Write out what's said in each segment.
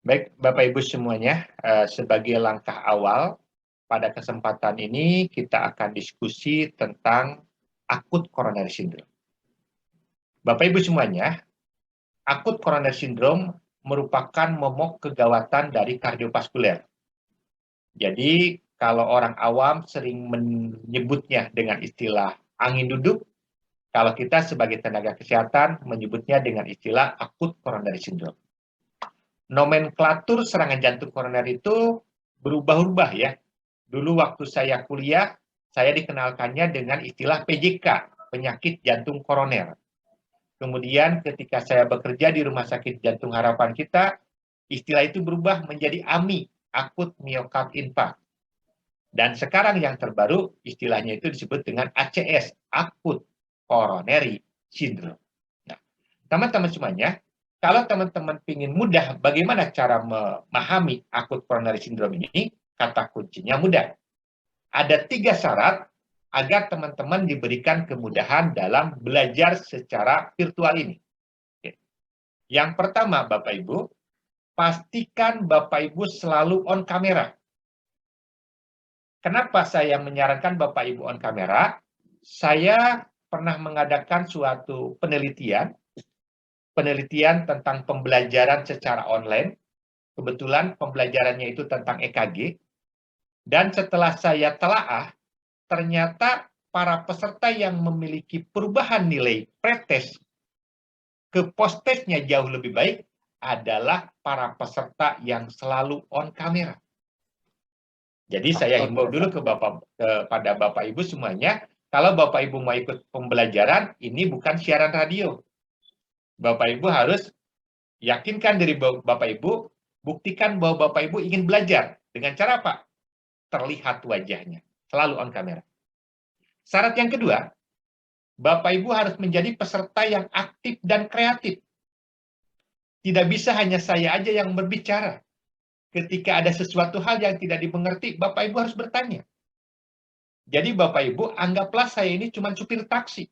Baik, Bapak Ibu semuanya, sebagai langkah awal, pada kesempatan ini kita akan diskusi tentang akut coronary syndrome. Bapak Ibu semuanya, akut coronary syndrome merupakan momok kegawatan dari kardiovaskuler. Jadi, kalau orang awam sering menyebutnya dengan istilah angin duduk, kalau kita sebagai tenaga kesehatan menyebutnya dengan istilah akut coronary syndrome. Nomenklatur serangan jantung koroner itu berubah-ubah ya. Dulu waktu saya kuliah, saya dikenalkannya dengan istilah PJK, penyakit jantung koroner. Kemudian ketika saya bekerja di Rumah Sakit Jantung Harapan kita, istilah itu berubah menjadi AMI, akut miokard infarct. Dan sekarang yang terbaru, istilahnya itu disebut dengan ACS, akut coronary syndrome. Nah, teman-teman semuanya, kalau teman-teman ingin mudah bagaimana cara memahami akut coronary syndrome ini, kata kuncinya mudah. Ada 3 syarat agar teman-teman diberikan kemudahan dalam belajar secara virtual ini. Yang pertama, Bapak Ibu, pastikan Bapak Ibu selalu on kamera. Kenapa saya menyarankan Bapak Ibu on kamera? Saya pernah mengadakan suatu penelitian tentang pembelajaran secara online. Kebetulan pembelajarannya itu tentang EKG. Dan setelah saya telaah, ternyata para peserta yang memiliki perubahan nilai pretest ke posttestnya jauh lebih baik adalah para peserta yang selalu on kamera. Jadi saya himbau dulu kepada Bapak Ibu semuanya, kalau Bapak Ibu mau ikut pembelajaran, ini bukan siaran radio. Bapak Ibu harus yakinkan diri Bapak Ibu, buktikan bahwa Bapak Ibu ingin belajar. Dengan cara apa? Terlihat wajahnya, selalu on kamera. Syarat yang kedua, Bapak Ibu harus menjadi peserta yang aktif dan kreatif. Tidak bisa hanya saya aja yang berbicara. Ketika ada sesuatu hal yang tidak dimengerti, Bapak Ibu harus bertanya. Jadi Bapak Ibu, anggaplah saya ini cuma supir taksi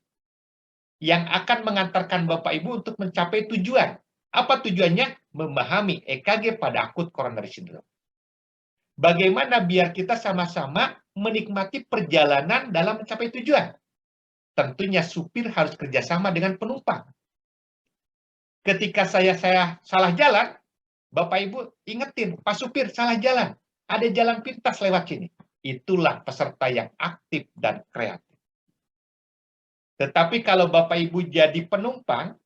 yang akan mengantarkan Bapak Ibu untuk mencapai tujuan. Apa tujuannya? Memahami EKG pada akut coronary syndrome. Bagaimana biar kita sama-sama menikmati perjalanan dalam mencapai tujuan? Tentunya supir harus kerjasama dengan penumpang. Ketika saya salah jalan, Bapak Ibu ingetin, Pak supir salah jalan, ada jalan pintas lewat sini. Itulah peserta yang aktif dan kreatif. Tetapi kalau Bapak Ibu jadi penumpang,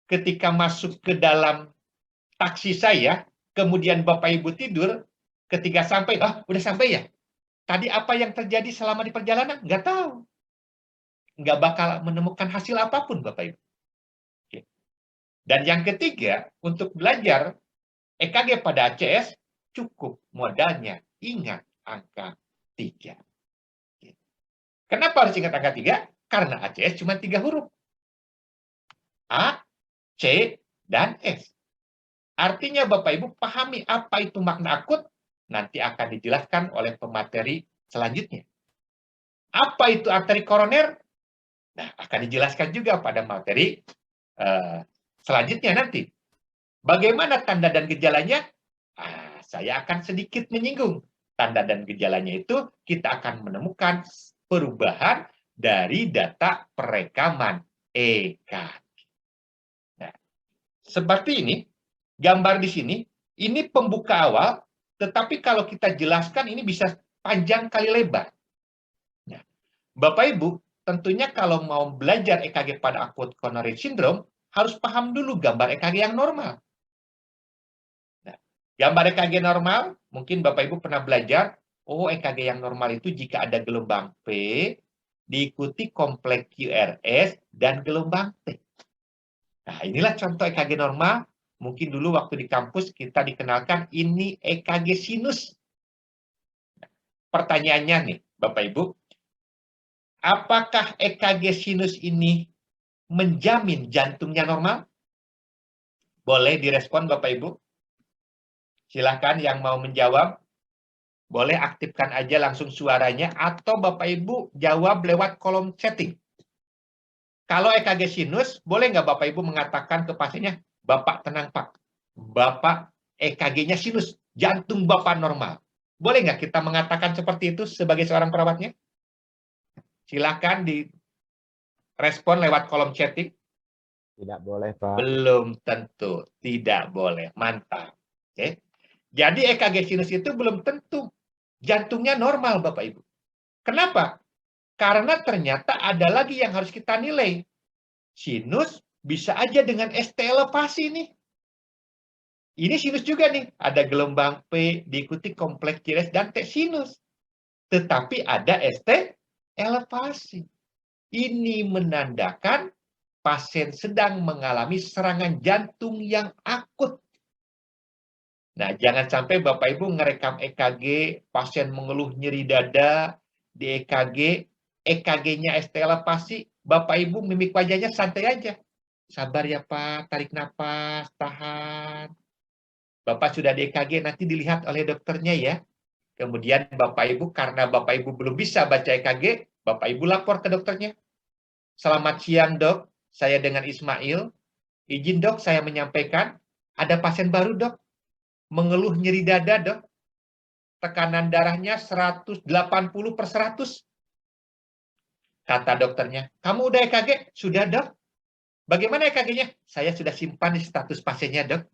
ketika masuk ke dalam taksi saya, kemudian Bapak Ibu tidur, ketika sampai, udah sampai ya? Tadi apa yang terjadi selama di perjalanan? Nggak tahu. Nggak bakal menemukan hasil apapun, Bapak Ibu. Dan yang ketiga, untuk belajar EKG pada ACS, cukup modalnya ingat angka 3. Kenapa harus ingat angka 3? Karena ACS cuma 3 huruf. A, C, dan S. Artinya Bapak Ibu pahami apa itu makna akut, nanti akan dijelaskan oleh pemateri selanjutnya. Apa itu arteri koroner? Nah, akan dijelaskan juga pada materi selanjutnya nanti. Bagaimana tanda dan gejalanya? Saya akan sedikit menyinggung. Tanda dan gejalanya itu kita akan menemukan perubahan dari data perekaman EKG. Nah, seperti ini, gambar di sini, ini pembuka awal, tetapi kalau kita jelaskan ini bisa panjang kali lebar. Nah, Bapak Ibu, tentunya kalau mau belajar EKG pada akut coronary syndrome, harus paham dulu gambar EKG yang normal. Nah, gambar EKG normal, mungkin Bapak Ibu pernah belajar, EKG yang normal itu jika ada gelombang P, diikuti kompleks QRS, dan gelombang T. Nah, inilah contoh EKG normal. Mungkin dulu waktu di kampus kita dikenalkan ini EKG sinus. Pertanyaannya nih, Bapak Ibu, apakah EKG sinus ini menjamin jantungnya normal? Boleh direspon Bapak Ibu? Silahkan yang mau menjawab. Boleh aktifkan aja langsung suaranya atau Bapak Ibu jawab lewat kolom chatting. Kalau EKG sinus, boleh nggak Bapak Ibu mengatakan ke pasiennya, Bapak tenang Pak, Bapak EKG-nya sinus, jantung Bapak normal. Boleh nggak kita mengatakan seperti itu sebagai seorang perawatnya? Silakan direspon lewat kolom chatting. Tidak boleh, Pak. Belum tentu, tidak boleh. Mantap. Oke. Jadi EKG sinus itu belum tentu jantungnya normal, Bapak Ibu. Kenapa? Karena ternyata ada lagi yang harus kita nilai. Sinus bisa aja dengan ST elevasi nih. Ini sinus juga nih. Ada gelombang P diikuti kompleks Cs dan T sinus. Tetapi ada ST elevasi. Ini menandakan pasien sedang mengalami serangan jantung yang akut. Nah, jangan sampai Bapak Ibu ngerekam EKG, pasien mengeluh nyeri dada, di EKG, EKG-nya ST elevasi, Bapak Ibu mimik wajahnya santai aja. Sabar ya Pak, tarik nafas, tahan. Bapak sudah di EKG, nanti dilihat oleh dokternya ya. Kemudian Bapak Ibu, karena Bapak Ibu belum bisa baca EKG, Bapak Ibu lapor ke dokternya. Selamat siang dok, saya dengan Ismail. Izin dok, saya menyampaikan, ada pasien baru dok. Mengeluh nyeri dada dok. Tekanan darahnya 180/100. Kata dokternya, kamu udah EKG? Sudah dok. Bagaimana EKG-nya? Saya sudah simpan di status pasiennya dok.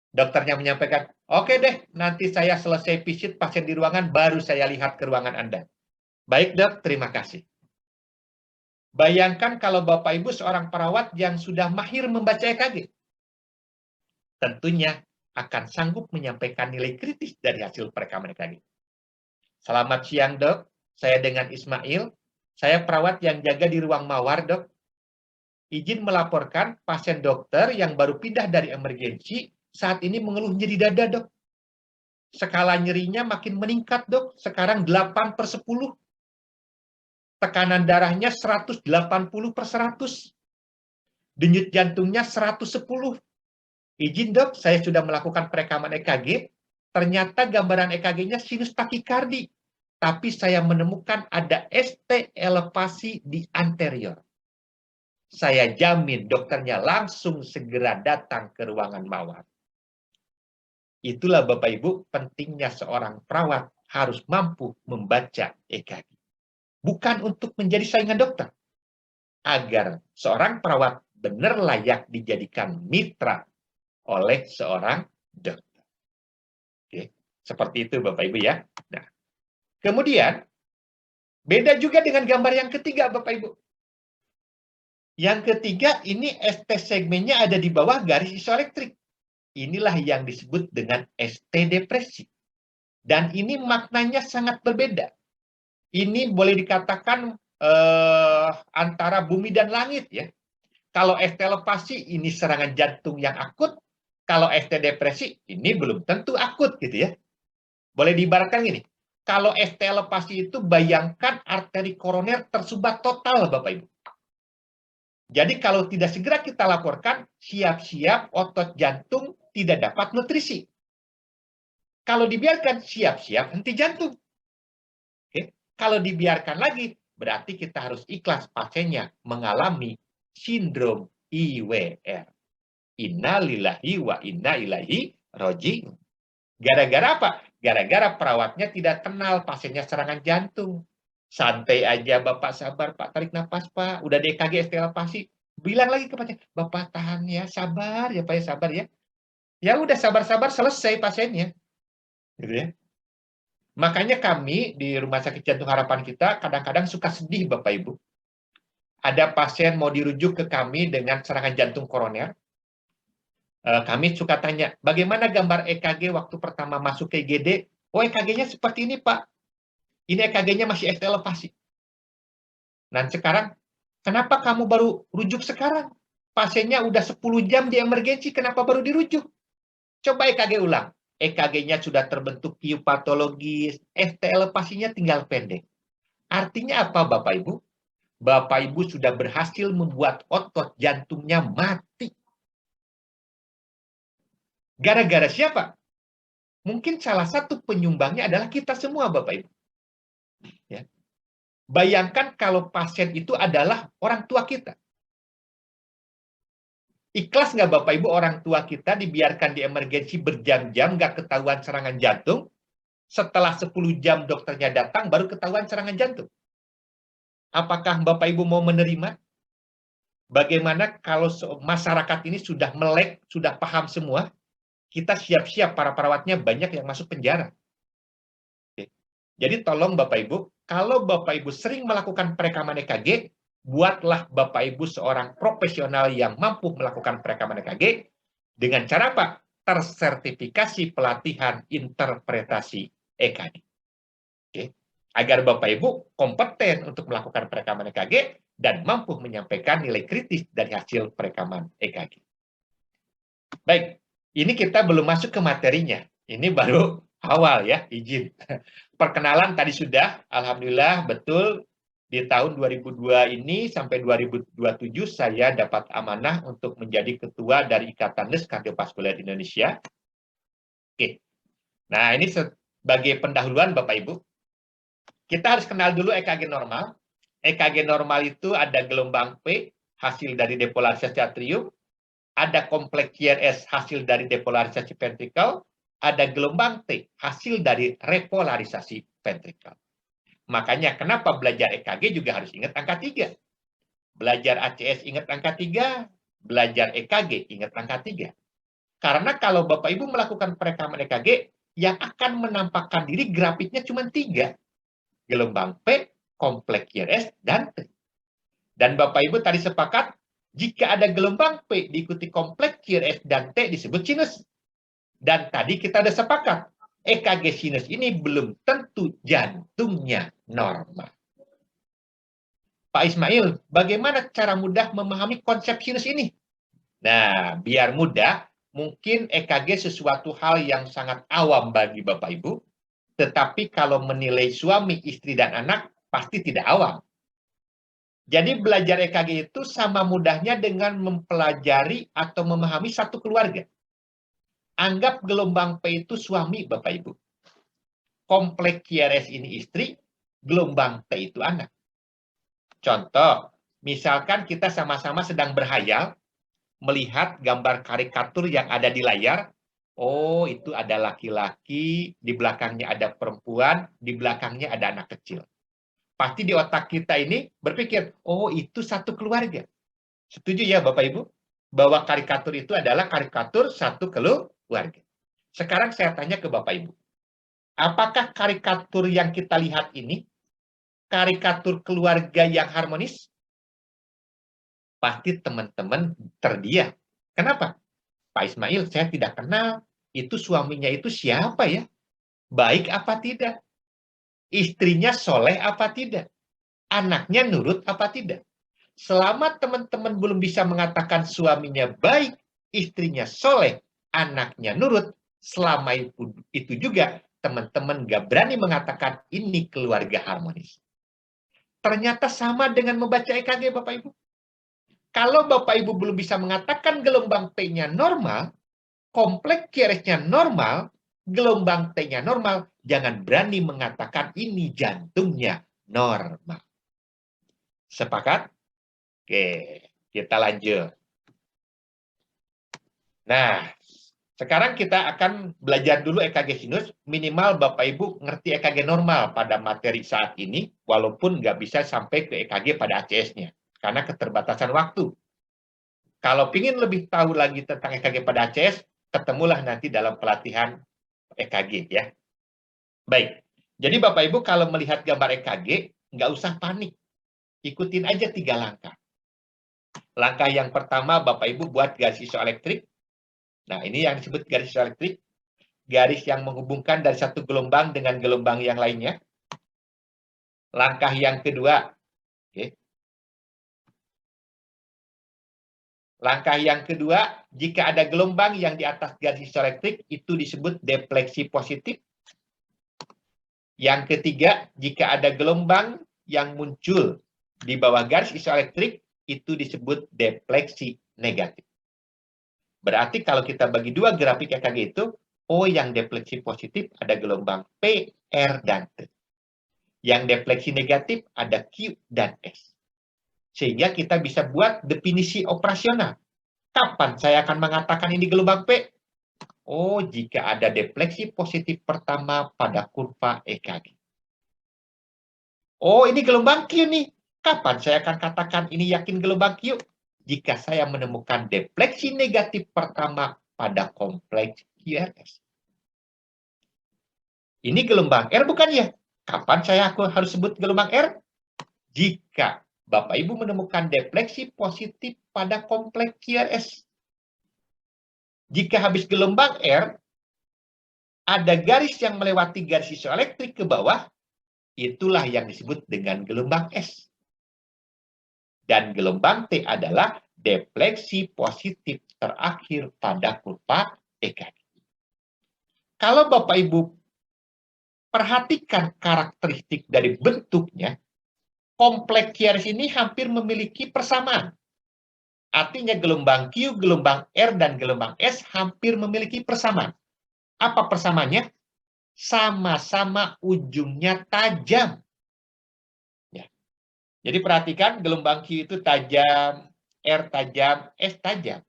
Dokternya menyampaikan, oke deh, nanti saya selesai visit pasien di ruangan, baru saya lihat ke ruangan Anda. Baik dok, terima kasih. Bayangkan kalau Bapak Ibu seorang perawat yang sudah mahir membaca EKG. Tentunya akan sanggup menyampaikan nilai kritis dari hasil perekaman EKG. Selamat siang dok, saya dengan Ismail. Saya perawat yang jaga di ruang mawar dok. Izin melaporkan pasien dokter yang baru pindah dari emergensi saat ini mengeluh nyeri dada dok. Skala nyerinya makin meningkat dok, sekarang 8/10. Tekanan darahnya 180/100. Denyut jantungnya 110. Izin dok, saya sudah melakukan perekaman EKG. Ternyata gambaran EKG-nya sinus takikardi. Tapi saya menemukan ada ST elevasi di anterior. Saya jamin dokternya langsung segera datang ke ruangan mawar. Itulah Bapak Ibu pentingnya seorang perawat harus mampu membaca EKG. Bukan untuk menjadi saingan dokter. Agar seorang perawat benar layak dijadikan mitra oleh seorang dokter. Oke, seperti itu Bapak Ibu ya. Nah, kemudian beda juga dengan gambar yang ketiga Bapak Ibu. Yang ketiga ini ST segmennya ada di bawah garis isoelektrik. Inilah yang disebut dengan ST depresi. Dan ini maknanya sangat berbeda. Ini boleh dikatakan antara bumi dan langit ya. Kalau ST elevasi ini serangan jantung yang akut, kalau ST depresi ini belum tentu akut gitu ya. Boleh diibaratkan gini, kalau ST elevasi itu bayangkan arteri koroner tersumbat total Bapak Ibu. Jadi kalau tidak segera kita laporkan, siap-siap otot jantung tidak dapat nutrisi. Kalau dibiarkan, siap-siap henti jantung. Oke. Kalau dibiarkan lagi, berarti kita harus ikhlas pasiennya mengalami sindrom IWR. Innalillahi wa inna ilaihi raji'un. Gara-gara apa? Gara-gara perawatnya tidak kenal pasiennya serangan jantung. Santai aja Bapak, sabar Pak, tarik nafas Pak. Udah di EKG ST elevasi. Bilang lagi ke pasien, Bapak tahan ya, sabar ya Pak ya, sabar ya. Ya udah sabar-sabar selesai pasiennya. Gitu ya. Makanya kami di Rumah Sakit Jantung Harapan kita kadang-kadang suka sedih Bapak Ibu. Ada pasien mau dirujuk ke kami dengan serangan jantung koroner. Kami suka tanya, bagaimana gambar EKG waktu pertama masuk ke IGD? Oh, EKG-nya seperti ini, Pak. Ini EKG-nya masih ST elevasi. Dan sekarang, kenapa kamu baru rujuk sekarang? Pasiennya udah 10 jam di emergensi, kenapa baru dirujuk? Coba EKG ulang. EKG-nya sudah terbentuk piu patologis, ST elevasinya tinggal pendek. Artinya apa, Bapak Ibu? Bapak Ibu sudah berhasil membuat otot jantungnya mati. Gara-gara siapa? Mungkin salah satu penyumbangnya adalah kita semua, Bapak Ibu. Ya. Bayangkan kalau pasien itu adalah orang tua kita. Ikhlas nggak Bapak Ibu orang tua kita dibiarkan di emergensi berjam-jam nggak ketahuan serangan jantung, setelah 10 jam dokternya datang baru ketahuan serangan jantung? Apakah Bapak Ibu mau menerima? Bagaimana kalau masyarakat ini sudah melek, sudah paham semua, kita siap-siap para perawatnya banyak yang masuk penjara. Oke. Jadi tolong Bapak Ibu, kalau Bapak Ibu sering melakukan perekaman EKG, buatlah Bapak Ibu seorang profesional yang mampu melakukan perekaman EKG dengan cara apa? Tersertifikasi pelatihan interpretasi EKG. Oke. Agar Bapak Ibu kompeten untuk melakukan perekaman EKG dan mampu menyampaikan nilai kritis dari hasil perekaman EKG. Baik, ini kita belum masuk ke materinya. Ini baru awal ya, izin. Perkenalan tadi sudah, alhamdulillah betul di tahun 2002 ini sampai 2027 saya dapat amanah untuk menjadi ketua dari Ikatan Nurse Kardiovaskuler Indonesia. Oke. Nah, ini sebagai pendahuluan Bapak Ibu. Kita harus kenal dulu EKG normal. EKG normal itu ada gelombang P, hasil dari depolarisasi atrium, ada kompleks QRS, hasil dari depolarisasi ventrikel, ada gelombang T, hasil dari repolarisasi ventrikel. Makanya kenapa belajar EKG juga harus ingat angka 3. Belajar ACS ingat angka 3, belajar EKG ingat angka 3. Karena kalau Bapak Ibu melakukan perekaman EKG, yang akan menampakkan diri grafiknya cuma 3. Gelombang P, kompleks QRS, dan T. Dan Bapak Ibu tadi sepakat, jika ada gelombang P diikuti kompleks QRS dan T disebut sinus. Dan tadi kita ada sepakat, EKG sinus ini belum tentu jantungnya normal. Pak Ismail, bagaimana cara mudah memahami konsep sinus ini? Nah, biar mudah, mungkin EKG sesuatu hal yang sangat awam bagi Bapak Ibu, tetapi kalau menilai suami, istri, dan anak, pasti tidak awam. Jadi belajar EKG itu sama mudahnya dengan mempelajari atau memahami satu keluarga. Anggap gelombang P itu suami Bapak Ibu. Kompleks QRS ini istri, gelombang T itu anak. Contoh, misalkan kita sama-sama sedang berhayal, melihat gambar karikatur yang ada di layar, oh itu ada laki-laki, di belakangnya ada perempuan, di belakangnya ada anak kecil. Pasti di otak kita ini berpikir, oh itu satu keluarga. Setuju ya Bapak Ibu? Bahwa karikatur itu adalah karikatur satu keluarga. Sekarang saya tanya ke Bapak Ibu. Apakah karikatur yang kita lihat ini, karikatur keluarga yang harmonis? Pasti teman-teman terdiam. Kenapa? Pak Ismail, saya tidak kenal. Itu suaminya itu siapa ya? Baik apa tidak? Istrinya soleh apa tidak? Anaknya nurut apa tidak? Selama teman-teman belum bisa mengatakan suaminya baik, istrinya soleh, anaknya nurut, selama itu juga teman-teman gak berani mengatakan ini keluarga harmonis. Ternyata sama dengan membaca EKG Bapak Ibu. Kalau Bapak Ibu belum bisa mengatakan gelombang P-nya normal, kompleks QRS-nya normal, gelombang T-nya normal, jangan berani mengatakan ini jantungnya normal. Sepakat? Oke, kita lanjut. Nah, sekarang kita akan belajar dulu EKG sinus. Minimal Bapak Ibu ngerti EKG normal pada materi saat ini, walaupun nggak bisa sampai ke EKG pada ACS-nya, karena keterbatasan waktu. Kalau ingin lebih tahu lagi tentang EKG pada ACS, ketemulah nanti dalam pelatihan EKG ya. Baik, jadi Bapak Ibu kalau melihat gambar EKG, nggak usah panik. Ikutin aja 3 langkah. Langkah yang pertama, Bapak Ibu buat garis isoelektrik. Nah, ini yang disebut garis isoelektrik. Garis yang menghubungkan dari satu gelombang dengan gelombang yang lainnya. Langkah yang kedua, oke. Langkah yang kedua, jika ada gelombang yang di atas garis isoelektrik, itu disebut defleksi positif. Yang ketiga, jika ada gelombang yang muncul di bawah garis isoelektrik, itu disebut defleksi negatif. Berarti kalau kita bagi dua grafik EKG itu, oh yang defleksi positif ada gelombang P, R, dan T. Yang defleksi negatif ada Q dan S. Sehingga kita bisa buat definisi operasional. Kapan saya akan mengatakan ini gelombang P? Oh, jika ada defleksi positif pertama pada kurva EKG. Oh, ini gelombang Q nih. Kapan saya akan katakan ini yakin gelombang Q? Jika saya menemukan defleksi negatif pertama pada kompleks QRS. Ini gelombang R bukan ya? Kapan aku harus sebut gelombang R? Jika Bapak Ibu menemukan defleksi positif pada kompleks QRS. Jika habis gelombang R, ada garis yang melewati garis isoelektrik ke bawah, itulah yang disebut dengan gelombang S. Dan gelombang T adalah defleksi positif terakhir pada kurva EKG. Kalau Bapak Ibu perhatikan karakteristik dari bentuknya, kompleks QRS ini hampir memiliki persamaan. Artinya gelombang Q, gelombang R, dan gelombang S hampir memiliki persamaan. Apa persamaannya? Sama-sama ujungnya tajam. Ya. Jadi perhatikan gelombang Q itu tajam, R tajam, S tajam.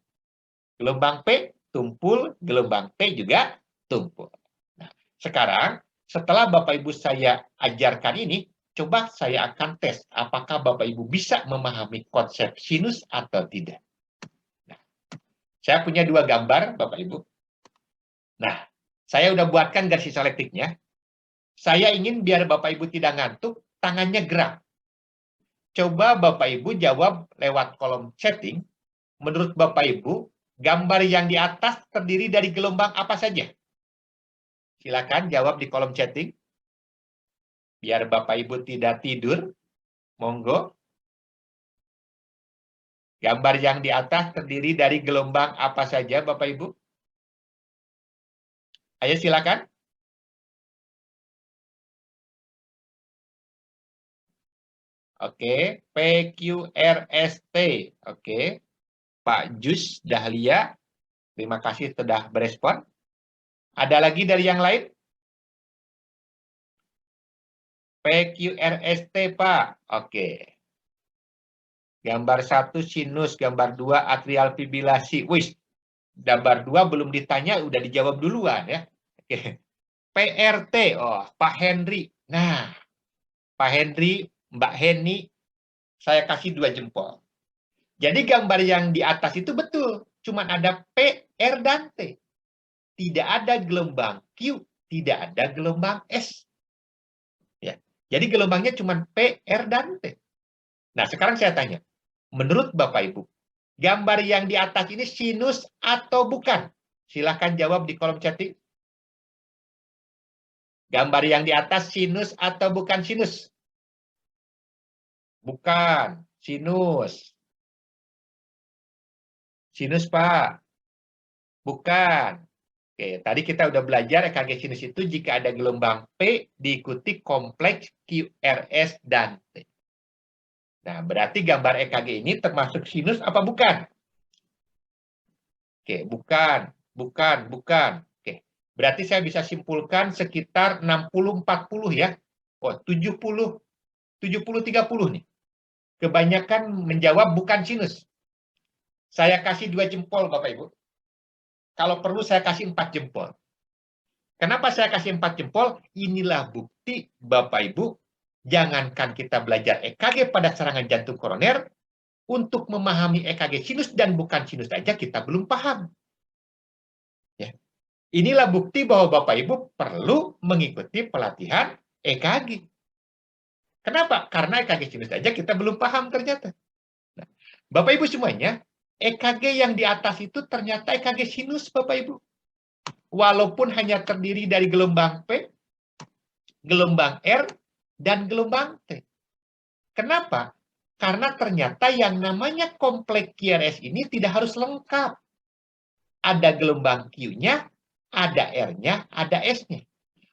Gelombang P tumpul, gelombang T juga tumpul. Nah, sekarang setelah Bapak Ibu saya ajarkan ini, coba saya akan tes apakah Bapak Ibu bisa memahami konsep sinus atau tidak. Nah, saya punya dua gambar Bapak Ibu. Nah, saya udah buatkan garis isoelektriknya. Saya ingin biar Bapak Ibu tidak ngantuk, tangannya gerak. Coba Bapak Ibu jawab lewat kolom chatting. Menurut Bapak Ibu, gambar yang di atas terdiri dari gelombang apa saja? Silakan jawab di kolom chatting. Biar Bapak Ibu tidak tidur. Monggo. Gambar yang di atas terdiri dari gelombang apa saja Bapak Ibu? Ayo silakan. Oke, PQRST. Oke. Pak Jus Dahlia, terima kasih sudah berespon. Ada lagi dari yang lain? PQRST, Pak. Oke. Gambar 1 sinus, gambar 2 atrial fibrillasi. Wih, gambar 2 belum ditanya, udah dijawab duluan ya. Oke. PRT, oh, Pak Henry. Nah, Pak Henry, Mbak Heni, saya kasih 2 jempol. Jadi gambar yang di atas itu betul. Cuma ada P, R, dan T. Tidak ada gelombang Q, tidak ada gelombang S. Ya. Jadi gelombangnya cuma P, R, dan T. Nah, sekarang saya tanya. Menurut Bapak Ibu, gambar yang di atas ini sinus atau bukan? Silahkan jawab di kolom chatting. Gambar yang di atas sinus atau bukan sinus? Bukan, sinus. Sinus, Pak. Bukan. Oke, tadi kita udah belajar EKG sinus itu jika ada gelombang P diikuti kompleks QRS dan T. Nah, berarti gambar EKG ini termasuk sinus apa bukan? Oke, bukan, bukan. Oke, berarti saya bisa simpulkan sekitar 60-40 ya. Oh, 70-30 nih. Kebanyakan menjawab bukan sinus. Saya kasih 2 jempol, Bapak Ibu. Kalau perlu saya kasih 4 jempol. Kenapa saya kasih 4 jempol? Inilah bukti Bapak Ibu, jangankan kita belajar EKG pada serangan jantung koroner, untuk memahami EKG sinus dan bukan sinus saja kita belum paham. Ya. Inilah bukti bahwa Bapak Ibu perlu mengikuti pelatihan EKG. Kenapa? Karena EKG sinus saja kita belum paham ternyata. Nah, Bapak Ibu semuanya, EKG yang di atas itu ternyata EKG sinus Bapak Ibu. Walaupun hanya terdiri dari gelombang P, gelombang R, dan gelombang T. Kenapa? Karena ternyata yang namanya kompleks QRS ini tidak harus lengkap. Ada gelombang Q-nya, ada R-nya, ada S-nya.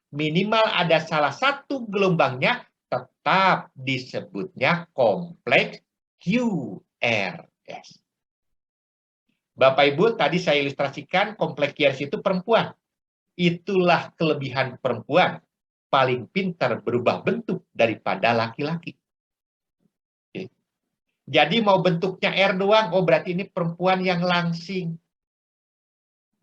Minimal ada salah satu gelombangnya tetap disebutnya kompleks QRS. Bapak Ibu, tadi saya ilustrasikan kompleks QRS itu perempuan. Itulah kelebihan perempuan. Paling pintar berubah bentuk daripada laki-laki. Jadi mau bentuknya R doang, oh berarti ini perempuan yang langsing.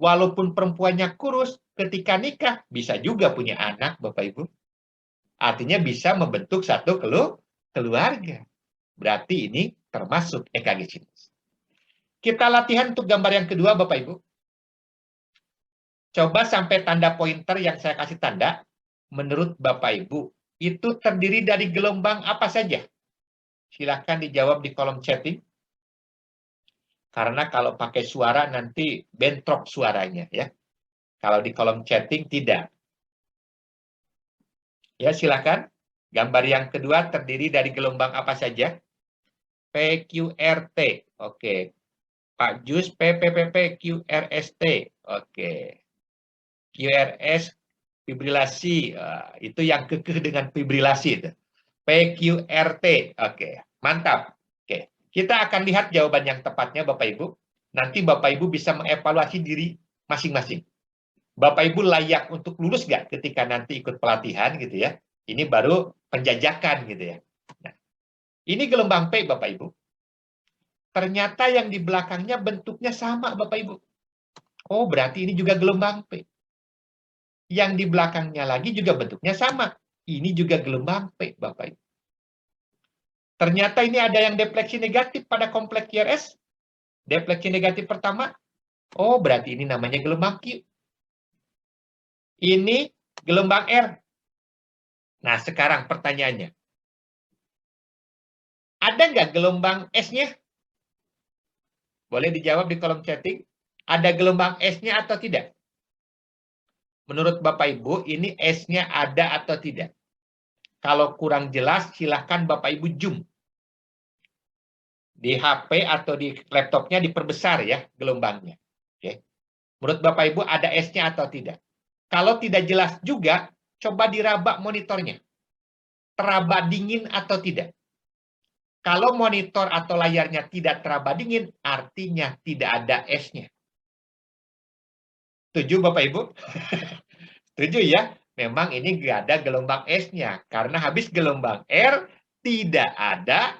Walaupun perempuannya kurus, ketika nikah bisa juga punya anak, Bapak Ibu. Artinya bisa membentuk satu keluarga. Berarti ini termasuk EKG sinus. Kita latihan untuk gambar yang kedua, Bapak Ibu. Coba sampai tanda pointer yang saya kasih tanda, menurut Bapak Ibu, itu terdiri dari gelombang apa saja? Silahkan dijawab di kolom chatting. Karena kalau pakai suara nanti bentrok suaranya ya. Kalau di kolom chatting tidak. Ya, silakan. Gambar yang kedua terdiri dari gelombang apa saja? PQRT. Oke. Pak Jus PPPP QRST. Oke. QRS fibrilasi. Itu yang kekeh dengan fibrilasi itu. PQRT. Oke. Mantap. Oke. Kita akan lihat jawaban yang tepatnya Bapak Ibu. Nanti Bapak Ibu bisa mengevaluasi diri masing-masing. Bapak Ibu layak untuk lulus nggak ketika nanti ikut pelatihan gitu ya. Ini baru penjajakan gitu ya. Nah, ini gelombang P Bapak Ibu. Ternyata yang di belakangnya bentuknya sama Bapak Ibu. Oh berarti ini juga gelombang P. Yang di belakangnya lagi juga bentuknya sama. Ini juga gelombang P Bapak Ibu. Ternyata ini ada yang defleksi negatif pada kompleks QRS. Defleksi negatif pertama. Oh berarti ini namanya gelombang Q. Ini gelombang R. Nah, sekarang pertanyaannya. Ada nggak gelombang S-nya? Boleh dijawab di kolom chatting. Ada gelombang S-nya atau tidak? Menurut Bapak Ibu, ini S-nya ada atau tidak? Kalau kurang jelas, silahkan Bapak Ibu zoom. Di HP atau di laptopnya diperbesar ya gelombangnya. Oke. Menurut Bapak Ibu, ada S-nya atau tidak? Kalau tidak jelas juga, coba diraba monitornya. Teraba dingin atau tidak? Kalau monitor atau layarnya tidak teraba dingin, artinya tidak ada S-nya. Setuju Bapak Ibu? Setuju ya? Memang ini nggak ada gelombang S-nya. Karena habis gelombang R, tidak ada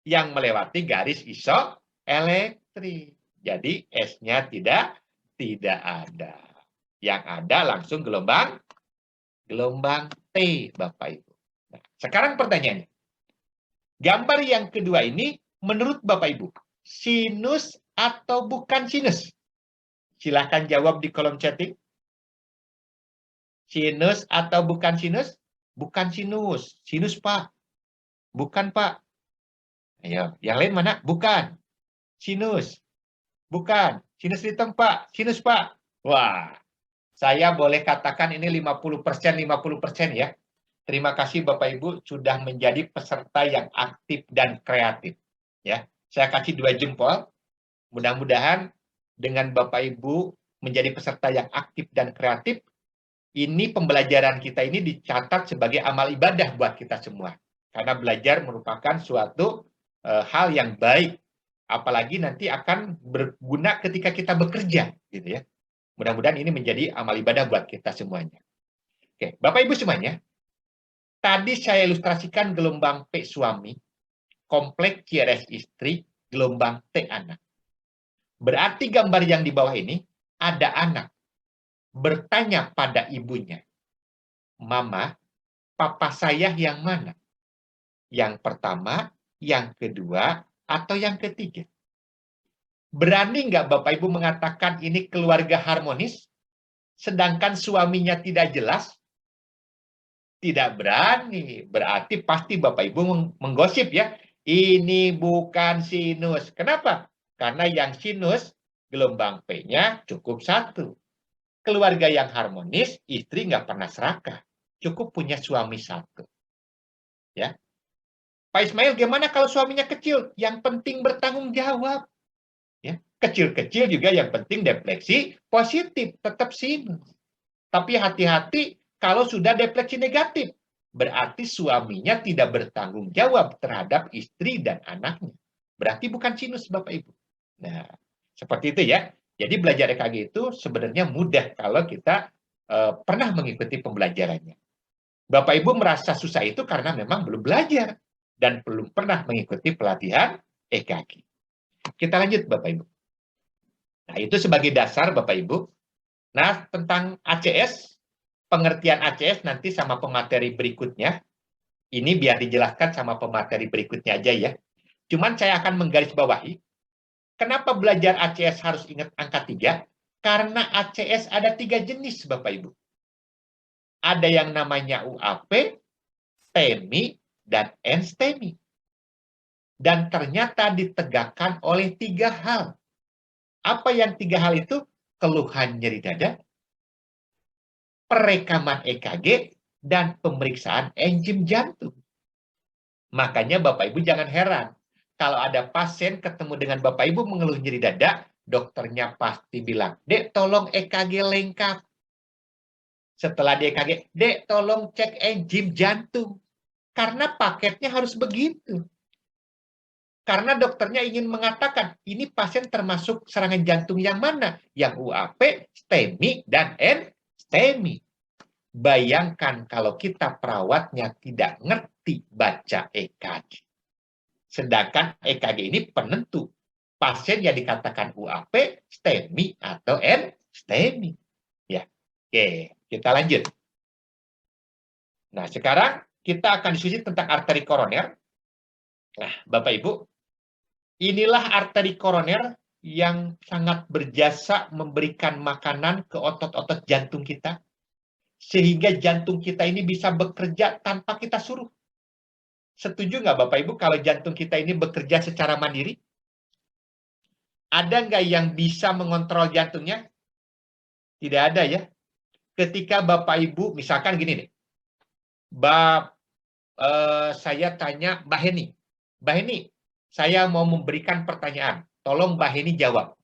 yang melewati garis isoelektrik. Jadi S-nya tidak ada. Yang ada langsung gelombang T, Bapak Ibu. Nah, sekarang pertanyaannya. Gambar yang kedua ini, menurut Bapak Ibu, sinus atau bukan sinus? Silahkan jawab di kolom chatting. Sinus atau bukan sinus? Bukan sinus. Sinus, Pak. Bukan, Pak. Ayo, yang lain mana? Bukan. Sinus. Bukan. Sinus hitam, Pak. Sinus, Pak. Wah, saya boleh katakan ini 50% ya. Terima kasih Bapak Ibu sudah menjadi peserta yang aktif dan kreatif. Ya, saya kasih 2 jempol. Mudah-mudahan dengan Bapak Ibu menjadi peserta yang aktif dan kreatif, ini pembelajaran kita ini dicatat sebagai amal ibadah buat kita semua. Karena belajar merupakan suatu hal yang baik, apalagi nanti akan berguna ketika kita bekerja, gitu ya. Mudah-mudahan ini menjadi amal ibadah buat kita semuanya. Oke, Bapak Ibu semuanya. Tadi saya ilustrasikan gelombang P suami, kompleks QRS istri, gelombang T anak. Berarti gambar yang di bawah ini ada anak bertanya pada ibunya, Mama, papa saya yang mana? Yang pertama, yang kedua, atau yang ketiga? Berani nggak Bapak Ibu mengatakan ini keluarga harmonis, sedangkan suaminya tidak jelas? Tidak berani. Berarti pasti Bapak Ibu menggosip ya. Ini bukan sinus. Kenapa? Karena yang sinus gelombang P-nya cukup 1. Keluarga yang harmonis, istri nggak pernah serakah. Cukup punya suami 1. Ya. Pak Ismail, gimana kalau suaminya kecil? Yang penting bertanggung jawab. Ya. Kecil-kecil juga yang penting defleksi positif. Tetap sinus. Tapi hati-hati kalau sudah defleksi negatif, berarti suaminya tidak bertanggung jawab terhadap istri dan anaknya. Berarti bukan sinus, Bapak Ibu. Nah, seperti itu ya. Jadi belajar EKG itu sebenarnya mudah kalau kita pernah mengikuti pembelajarannya. Bapak Ibu merasa susah itu karena memang belum belajar dan belum pernah mengikuti pelatihan EKG. Kita lanjut Bapak Ibu. Nah, itu sebagai dasar Bapak Ibu. Nah, tentang ACS, pengertian ACS nanti sama pemateri berikutnya. Ini biar dijelaskan sama pemateri berikutnya aja ya. Cuman saya akan menggarisbawahi, kenapa belajar ACS harus ingat angka 3? Karena ACS ada 3 jenis Bapak Ibu. Ada yang namanya UAP, STEMI, dan NSTEMI. Dan ternyata ditegakkan oleh 3 hal. Apa yang 3 hal itu? Keluhan nyeri dada, perekaman EKG, dan pemeriksaan enzim jantung. Makanya Bapak Ibu jangan heran. Kalau ada pasien ketemu dengan Bapak Ibu mengeluh nyeri dada, dokternya pasti bilang, "Dek, tolong EKG lengkap." Setelah di EKG, "Dek, tolong cek enzim jantung." Karena paketnya harus begitu. Karena dokternya ingin mengatakan, ini pasien termasuk serangan jantung yang mana? Yang UAP, STEMI, dan NSTEMI. Bayangkan kalau kita perawatnya tidak ngerti baca EKG. Sedangkan EKG ini penentu. Pasien yang dikatakan UAP, STEMI, atau NSTEMI. Ya, oke, kita lanjut. Nah, sekarang kita akan diskusi tentang arteri koroner. Nah, Bapak Ibu, inilah arteri koroner yang sangat berjasa memberikan makanan ke otot-otot jantung kita. Sehingga jantung kita ini bisa bekerja tanpa kita suruh. Setuju nggak Bapak Ibu kalau jantung kita ini bekerja secara mandiri? Ada nggak yang bisa mengontrol jantungnya? Tidak ada ya. Ketika Bapak Ibu, misalkan gini nih. Saya tanya Mbak Heni. Mbak Heni, saya mau memberikan pertanyaan. Tolong Mbak Heni jawab.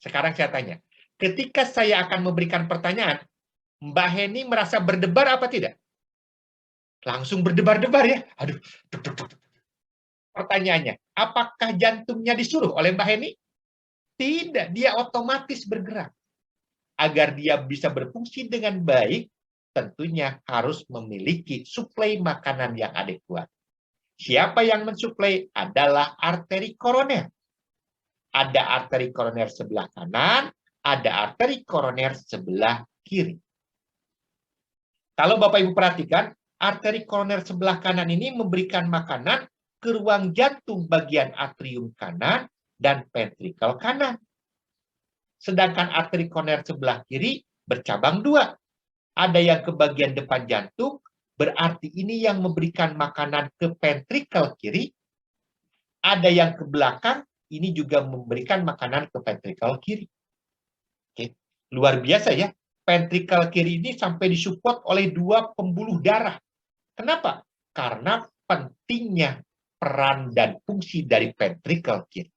Sekarang saya tanya. Ketika saya akan memberikan pertanyaan, Mbak Heni merasa berdebar apa tidak? Langsung berdebar-debar ya. Aduh. Pertanyaannya, apakah jantungnya disuruh oleh Mbak Heni? Tidak, dia otomatis bergerak. Agar dia bisa berfungsi dengan baik, tentunya harus memiliki suplai makanan yang adekuat. Siapa yang mensuplai? Adalah arteri koroner. Ada arteri koroner sebelah kanan, ada arteri koroner sebelah kiri. Kalau Bapak Ibu perhatikan, arteri koroner sebelah kanan ini memberikan makanan ke ruang jantung bagian atrium kanan dan ventrikel kanan. Sedangkan arteri koroner sebelah kiri bercabang 2. Ada yang ke bagian depan jantung, berarti ini yang memberikan makanan ke ventrikel kiri. Ada yang ke belakang, ini juga memberikan makanan ke ventrikel kiri. Oke. Luar biasa ya. Ventrikel kiri ini sampai disupport oleh 2 pembuluh darah. Kenapa? Karena pentingnya peran dan fungsi dari ventrikel kiri.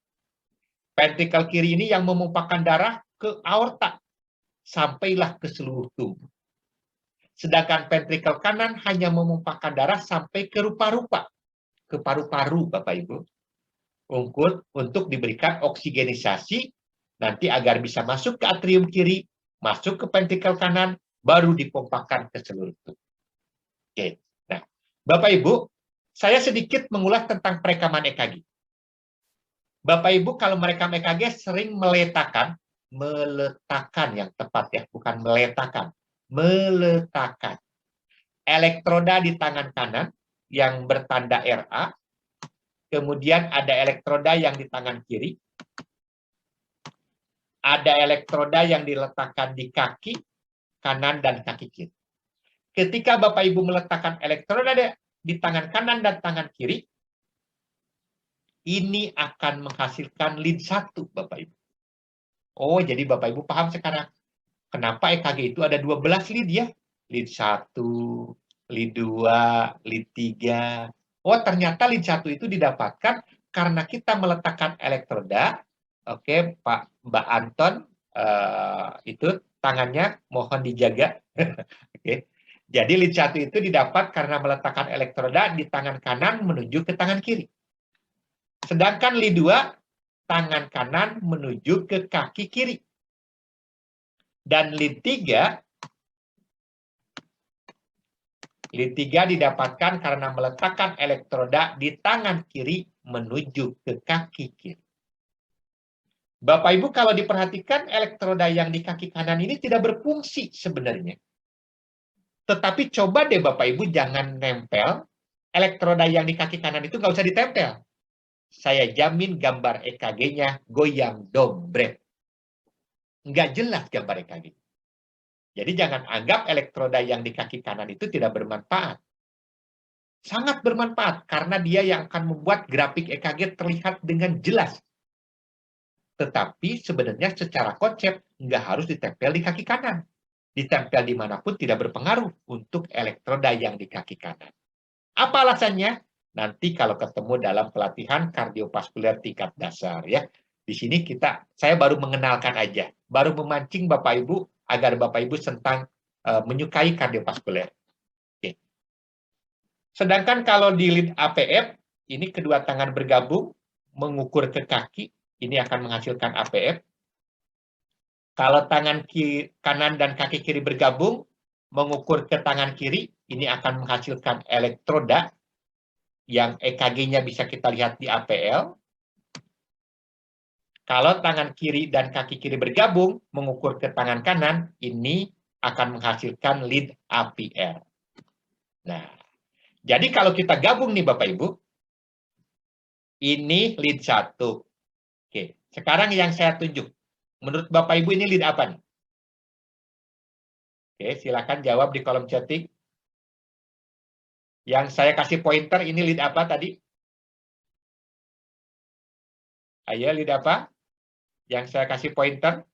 Ventrikel kiri ini yang memumpahkan darah ke aorta, sampailah ke seluruh tubuh. Sedangkan ventrikel kanan hanya memumpahkan darah sampai ke rupa-rupa, ke paru-paru, Bapak Ibu, untuk diberikan oksigenisasi, nanti agar bisa masuk ke atrium kiri, masuk ke ventrikel kanan, baru dipompahkan ke seluruh tubuh. Oke. Nah, Bapak Ibu, saya sedikit mengulas tentang perekaman EKG. Bapak Ibu kalau merekam EKG sering meletakkan yang tepat ya, bukan meletakkan elektroda di tangan kanan yang bertanda RA, kemudian ada elektroda yang di tangan kiri, ada elektroda yang diletakkan di kaki kanan dan kaki kiri. Ketika Bapak Ibu meletakkan elektroda di tangan kanan dan tangan kiri, ini akan menghasilkan lead 1, Bapak Ibu. Oh, jadi Bapak Ibu paham sekarang kenapa EKG itu ada 12 lead ya? Lead 1, lead 2, lead 3. Oh, ternyata lead 1 itu didapatkan karena kita meletakkan elektroda. Oke, Mbak Anton, itu tangannya mohon dijaga. Oke. Jadi lead 1 itu didapat karena meletakkan elektroda di tangan kanan menuju ke tangan kiri. Sedangkan lead 2, tangan kanan menuju ke kaki kiri. Dan lead 3 didapatkan karena meletakkan elektroda di tangan kiri menuju ke kaki kiri. Bapak Ibu kalau diperhatikan elektroda yang di kaki kanan ini tidak berfungsi sebenarnya. Tetapi coba deh Bapak Ibu jangan nempel, elektroda yang di kaki kanan itu nggak usah ditempel. Saya jamin gambar EKG-nya goyang dombret. Nggak jelas gambar EKG. Jadi jangan anggap elektroda yang di kaki kanan itu tidak bermanfaat. Sangat bermanfaat karena dia yang akan membuat grafik EKG terlihat dengan jelas. Tetapi sebenarnya secara konsep nggak harus ditempel di kaki kanan. Ditempel dimanapun tidak berpengaruh untuk elektroda yang di kaki kanan. Apa alasannya? Nanti kalau ketemu dalam pelatihan kardiovaskuler tingkat dasar ya. Di sini saya baru mengenalkan aja, baru memancing Bapak Ibu agar Bapak Ibu menyukai kardiovaskuler. Oke. Sedangkan kalau di lead APF, ini kedua tangan bergabung mengukur ke kaki. Ini akan menghasilkan APF. Kalau tangan kanan dan kaki kiri bergabung, mengukur ke tangan kiri, ini akan menghasilkan elektroda yang EKG-nya bisa kita lihat di APL. Kalau tangan kiri dan kaki kiri bergabung, mengukur ke tangan kanan, ini akan menghasilkan lead APR. Nah, jadi kalau kita gabung nih Bapak Ibu, ini lead 1. Oke, sekarang yang saya tunjuk. Menurut Bapak Ibu ini lead apa nih? Oke, silakan jawab di kolom chatting. Yang saya kasih pointer ini lead apa tadi? Ayo lead apa? Yang saya kasih pointer?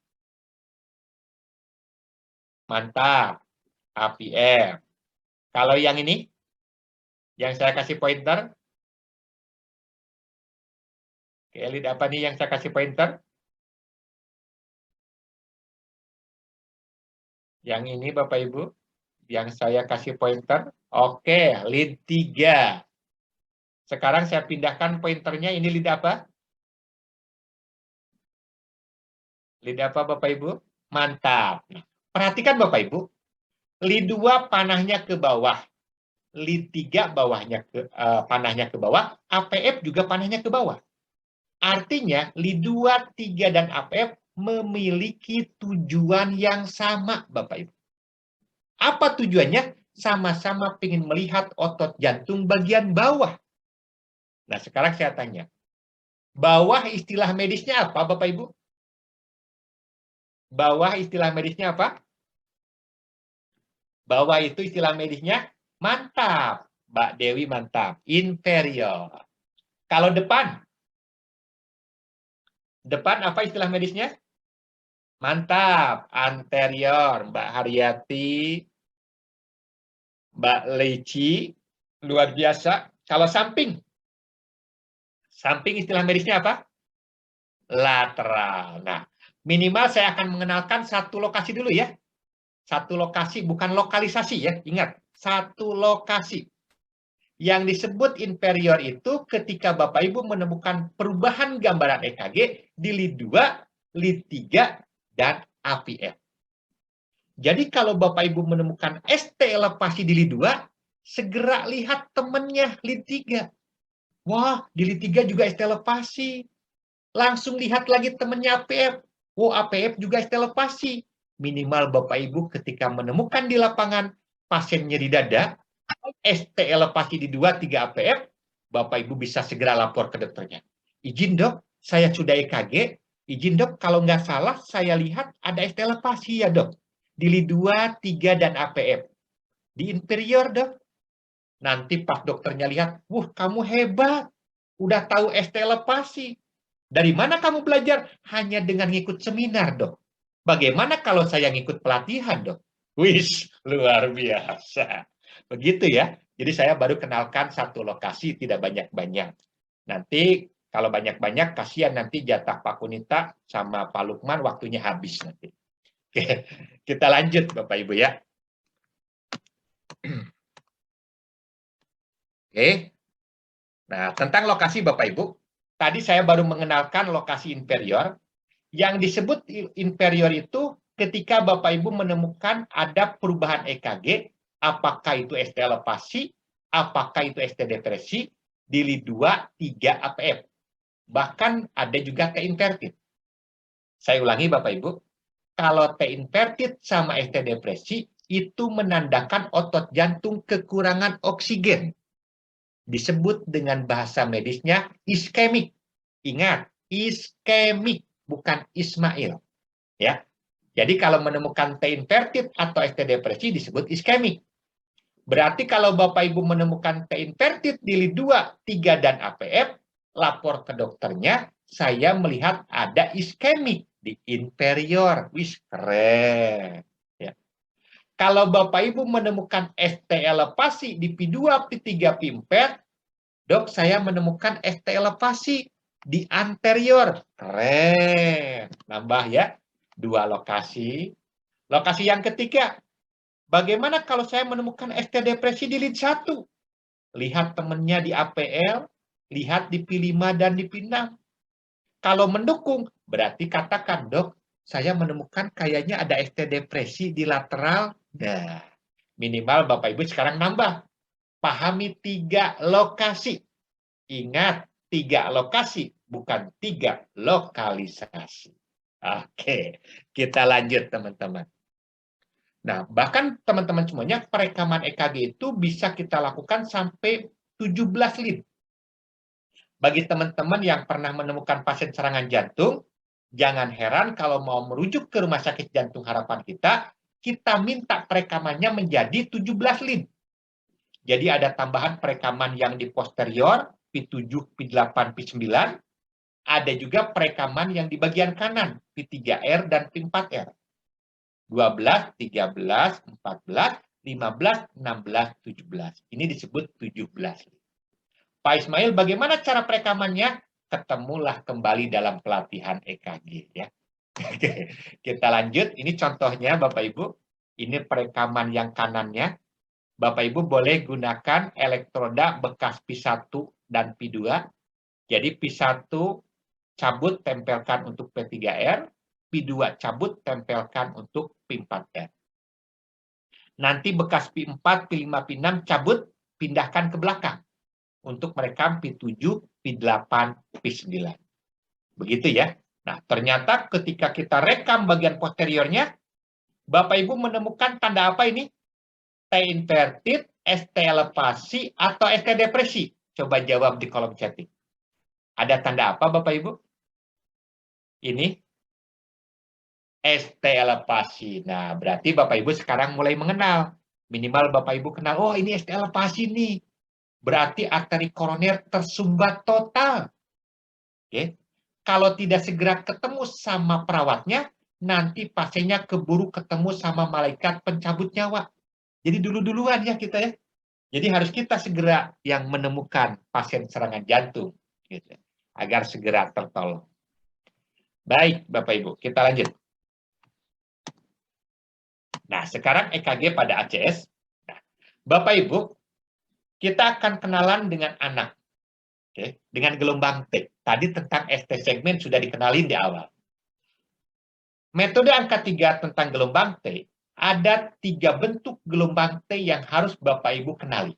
Mantap. APR. Kalau yang ini? Yang saya kasih pointer? Oke, lead apa nih yang saya kasih pointer? Yang ini Bapak Ibu, yang saya kasih pointer. Oke, lead 3. Sekarang saya pindahkan pointernya, ini lead apa? Lead apa Bapak Ibu? Mantap. Perhatikan Bapak Ibu, lead 2 panahnya ke bawah. Lead 3 panahnya ke bawah, APF juga panahnya ke bawah. Artinya, lead 2, 3, dan APF memiliki tujuan yang sama, Bapak Ibu. Apa tujuannya? Sama-sama ingin melihat otot jantung bagian bawah. Nah, sekarang saya tanya. Bawah istilah medisnya apa, Bapak Ibu? Bawah istilah medisnya apa? Bawah itu istilah medisnya mantap. Mbak Dewi mantap. Inferior. Kalau depan? Depan apa istilah medisnya? Mantap. Anterior. Mbak Haryati. Mbak Leci. Luar biasa. Kalau samping? Samping istilah medisnya apa? Lateral. Nah, minimal saya akan mengenalkan satu lokasi dulu ya. Satu lokasi, bukan lokalisasi ya. Ingat, satu lokasi. Yang disebut inferior itu ketika Bapak Ibu menemukan perubahan gambaran EKG di lead 2, lead 3, dan APF. Jadi kalau Bapak Ibu menemukan ST elevasi di lead 2, segera lihat temannya lead 3. Wah, di lead 3 juga ST elevasi. Langsung lihat lagi temannya APF. Oh, APF juga ST elevasi. Minimal Bapak Ibu ketika menemukan di lapangan pasien nyeri dada, ST elevasi di 2, 3 APF, Bapak Ibu bisa segera lapor ke dokternya. Izin dok, saya sudah EKG. Izin dok, kalau nggak salah saya lihat ada ST elevasi ya dok. Di lead 2, 3, dan APF. Di inferior dok. Nanti pas dokternya lihat, wah kamu hebat. Udah tahu ST elevasi. Dari mana kamu belajar? Hanya dengan ngikut seminar dok. Bagaimana kalau saya ngikut pelatihan dok? Wis, luar biasa. Begitu ya. Jadi saya baru kenalkan satu lokasi, tidak banyak-banyak. Nanti kalau banyak-banyak, kasihan nanti jatah Pak Kunita sama Pak Lukman waktunya habis nanti. Oke, kita lanjut Bapak Ibu ya. Oke. Nah, tentang lokasi Bapak Ibu, tadi saya baru mengenalkan lokasi inferior. Yang disebut inferior itu ketika Bapak Ibu menemukan ada perubahan EKG, apakah itu ST elevasi, apakah itu ST depresi, di lead 2, 3 APF. Bahkan ada juga T inverted. Saya ulangi Bapak Ibu, kalau T inverted sama ST depresi itu menandakan otot jantung kekurangan oksigen. Disebut dengan bahasa medisnya iskemik. Ingat, iskemik bukan Ismail. Ya. Jadi kalau menemukan T inverted atau ST depresi disebut iskemik. Berarti kalau Bapak Ibu menemukan T inverted di lead 2, 3 dan APF, lapor ke dokternya, saya melihat ada iskemik di inferior. Wis, keren. Ya. Kalau Bapak Ibu menemukan ST elevasi di P2, P3, P4, dok saya menemukan ST elevasi di anterior. Keren. Nambah ya. 2 lokasi. Lokasi yang ketiga, bagaimana kalau saya menemukan ST depresi di lead 1? Lihat temennya di APL, lihat di P5 dan di P6. Kalau mendukung, berarti katakan, dok, saya menemukan kayaknya ada ST depresi di lateral. Nah, minimal Bapak Ibu sekarang nambah. Pahami 3 lokasi. Ingat, 3 lokasi, bukan 3 lokalisasi. Oke, kita lanjut teman-teman. Nah, bahkan teman-teman semuanya, perekaman EKG itu bisa kita lakukan sampai 17 lead. Bagi teman-teman yang pernah menemukan pasien serangan jantung, jangan heran kalau mau merujuk ke Rumah Sakit Jantung Harapan kita minta perekamannya menjadi 17 lead. Jadi ada tambahan perekaman yang di posterior, P7, P8, P9. Ada juga perekaman yang di bagian kanan, P3R dan P4R. 12, 13, 14, 15, 16, 17. Ini disebut 17. Pak Ismail, bagaimana cara perekamannya? Ketemulah kembali dalam pelatihan EKG. Ya. Oke, kita lanjut. Ini contohnya Bapak Ibu. Ini perekaman yang kanannya. Bapak Ibu boleh gunakan elektroda bekas P1 dan P2. Jadi P1 cabut tempelkan untuk P3R, P2 cabut tempelkan untuk P4R. Nanti bekas P4, P5, P6 cabut pindahkan ke belakang untuk merekam P7, P8, P9. Begitu ya. Nah, ternyata ketika kita rekam bagian posteriornya, Bapak Ibu menemukan tanda apa ini? T inverted, ST elevasi, atau ST depresi? Coba jawab di kolom chatting. Ada tanda apa Bapak Ibu? Ini ST elevasi. Nah, berarti Bapak Ibu sekarang mulai mengenal. Minimal Bapak Ibu kenal, oh ini ST elevasi nih. Berarti arteri koroner tersumbat total. Oke. Kalau tidak segera ketemu sama perawatnya, nanti pasiennya keburu ketemu sama malaikat pencabut nyawa. Jadi dulu-duluan ya kita ya. Jadi harus kita segera yang menemukan pasien serangan jantung. Gitu, agar segera tertolong. Baik, Bapak Ibu, kita lanjut. Nah, sekarang EKG pada ACS. Nah, Bapak Ibu, kita akan kenalan dengan anak. Oke, dengan gelombang T. Tadi tentang ST segmen sudah dikenalin di awal. Metode angka 3 tentang gelombang T, ada 3 bentuk gelombang T yang harus Bapak Ibu kenali.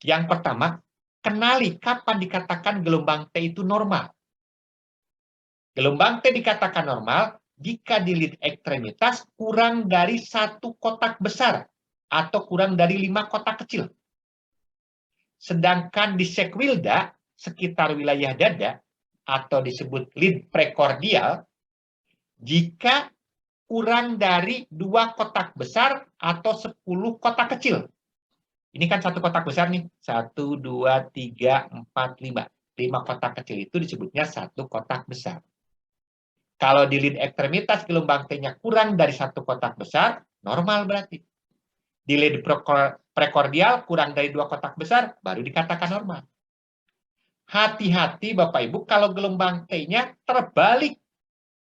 Yang pertama, kenali kapan dikatakan gelombang T itu normal. Gelombang T dikatakan normal jika di lead ekstremitas kurang dari 1 kotak besar atau kurang dari 5 kotak kecil. Sedangkan di sequilda, sekitar wilayah dada, atau disebut lead prekordial, jika kurang dari 2 kotak besar atau 10 kotak kecil. Ini kan 1 kotak besar nih. 1, 2, 3, 4, 5. 5 kotak kecil itu disebutnya 1 kotak besar. Kalau di lead ekstremitas gelombang T-nya kurang dari 1 kotak besar, normal berarti. Di lead prekordial kurang dari 2 kotak besar, baru dikatakan normal. Hati-hati Bapak Ibu kalau gelombang T-nya terbalik,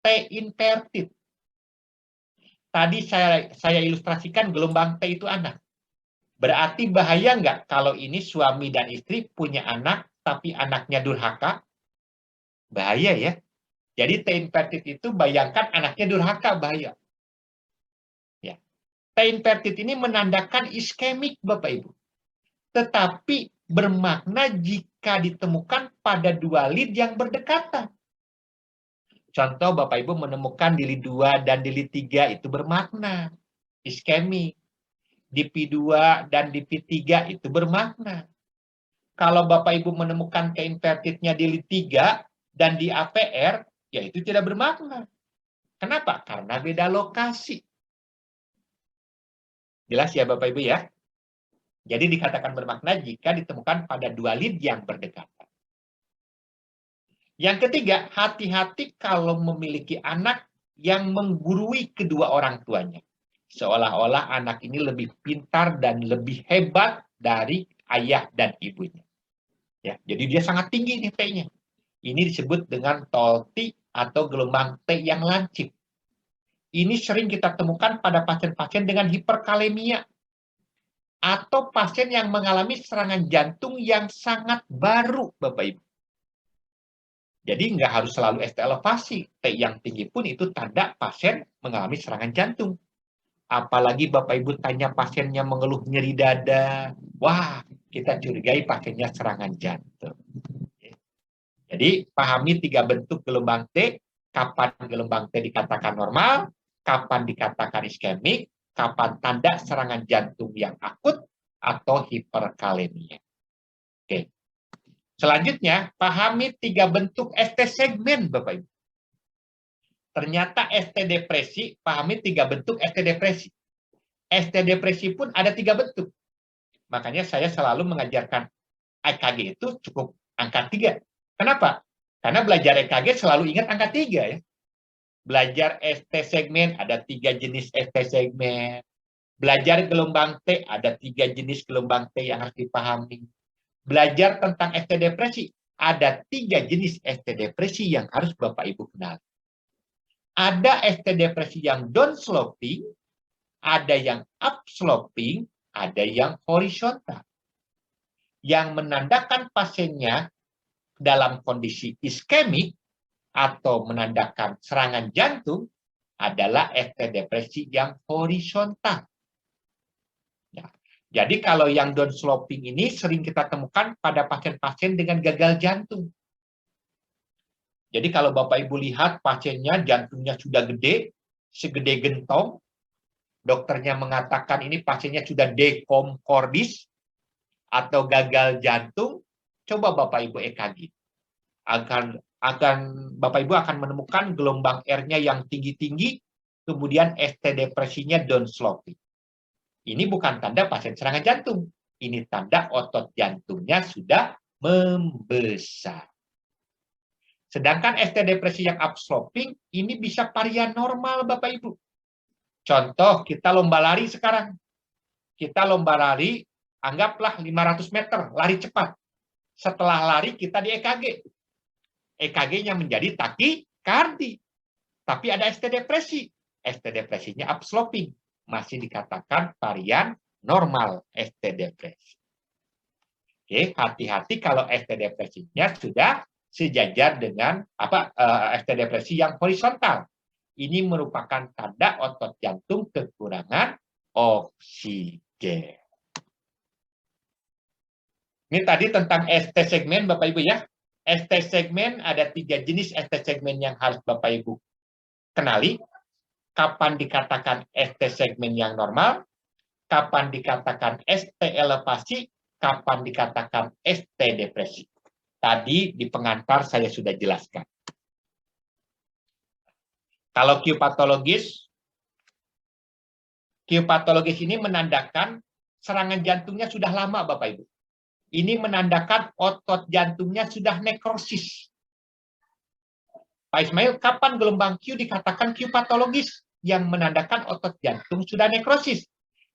T inverted. Tadi saya ilustrasikan gelombang T itu anak. Berarti bahaya nggak kalau ini suami dan istri punya anak, tapi anaknya durhaka? Bahaya ya. Jadi T inverted itu bayangkan anaknya durhaka, bahaya. Ya. T inverted ini menandakan iskemik Bapak Ibu. Tetapi bermakna jika ditemukan pada dua lead yang berdekatan. Contoh Bapak Ibu menemukan di lead 2 dan di lead 3 itu bermakna iskemik. Di P2 dan di P3 itu bermakna. Kalau Bapak Ibu menemukan keinvertitnya di lead 3 dan di APR, ya itu tidak bermakna. Kenapa? Karena beda lokasi. Jelas ya Bapak Ibu ya? Jadi dikatakan bermakna jika ditemukan pada dua lead yang berdekatan. Yang ketiga, hati-hati kalau memiliki anak yang menggurui kedua orang tuanya. Seolah-olah anak ini lebih pintar dan lebih hebat dari ayah dan ibunya. Ya, jadi dia sangat tinggi nih T-nya. Ini disebut dengan tol T atau gelombang T yang lancip. Ini sering kita temukan pada pasien-pasien dengan hiperkalemia atau pasien yang mengalami serangan jantung yang sangat baru, Bapak Ibu. Jadi nggak harus selalu ST elevasi. T yang tinggi pun itu tanda pasien mengalami serangan jantung. Apalagi Bapak Ibu tanya pasiennya mengeluh nyeri dada. Wah, kita curigai pasiennya serangan jantung. Jadi pahami 3 bentuk gelombang T. Kapan gelombang T dikatakan normal, kapan dikatakan iskemik, kapan tanda serangan jantung yang akut atau hiperkalemia. Oke. Selanjutnya, pahami 3 bentuk ST segmen, Bapak Ibu. Ternyata ST depresi, pahami 3 bentuk ST depresi. ST depresi pun ada 3 bentuk. Makanya saya selalu mengajarkan EKG itu cukup angka 3. Kenapa? Karena belajar EKG selalu ingat angka 3 ya. Belajar ST segmen ada 3 jenis ST segmen. Belajar gelombang T ada 3 jenis gelombang T yang harus dipahami. Belajar tentang ST depresi ada 3 jenis ST depresi yang harus Bapak Ibu kenal. Ada ST depresi yang down sloping, ada yang up sloping, ada yang horizontal. Yang menandakan pasiennya dalam kondisi iskemik atau menandakan serangan jantung adalah ST depresi yang horizontal. Ya. Jadi kalau yang down sloping ini sering kita temukan pada pasien-pasien dengan gagal jantung. Jadi kalau Bapak Ibu lihat pasiennya jantungnya sudah gede, segede gentong, dokternya mengatakan ini pasiennya sudah dekomkordis atau gagal jantung, coba Bapak Ibu EKG. Akan Bapak Ibu akan menemukan gelombang R-nya yang tinggi-tinggi, kemudian ST depresinya down sloping. Ini bukan tanda pasien serangan jantung. Ini tanda otot jantungnya sudah membesar. Sedangkan ST depresi yang upsloping, ini bisa varian normal Bapak Ibu. Contoh, kita lomba lari sekarang. Kita lomba lari, anggaplah 500 meter, lari cepat. Setelah lari, kita di EKG. EKG-nya menjadi takikardi. Tapi ada ST depresi. ST depresinya upsloping. Masih dikatakan varian normal ST depresi. Oke, hati-hati kalau ST depresinya sudah sejajar dengan ST depresi yang horizontal. Ini merupakan tanda otot jantung kekurangan oksigen. Ini tadi tentang ST segmen Bapak Ibu ya. ST segmen ada 3 jenis ST segmen yang harus Bapak Ibu kenali. Kapan dikatakan ST segmen yang normal, kapan dikatakan ST elevasi, kapan dikatakan ST depresi. Tadi di pengantar saya sudah jelaskan. Kalau Q patologis ini menandakan serangan jantungnya sudah lama Bapak Ibu. Ini menandakan otot jantungnya sudah nekrosis. Pak Ismail, kapan gelombang Q dikatakan Q patologis yang menandakan otot jantung sudah nekrosis?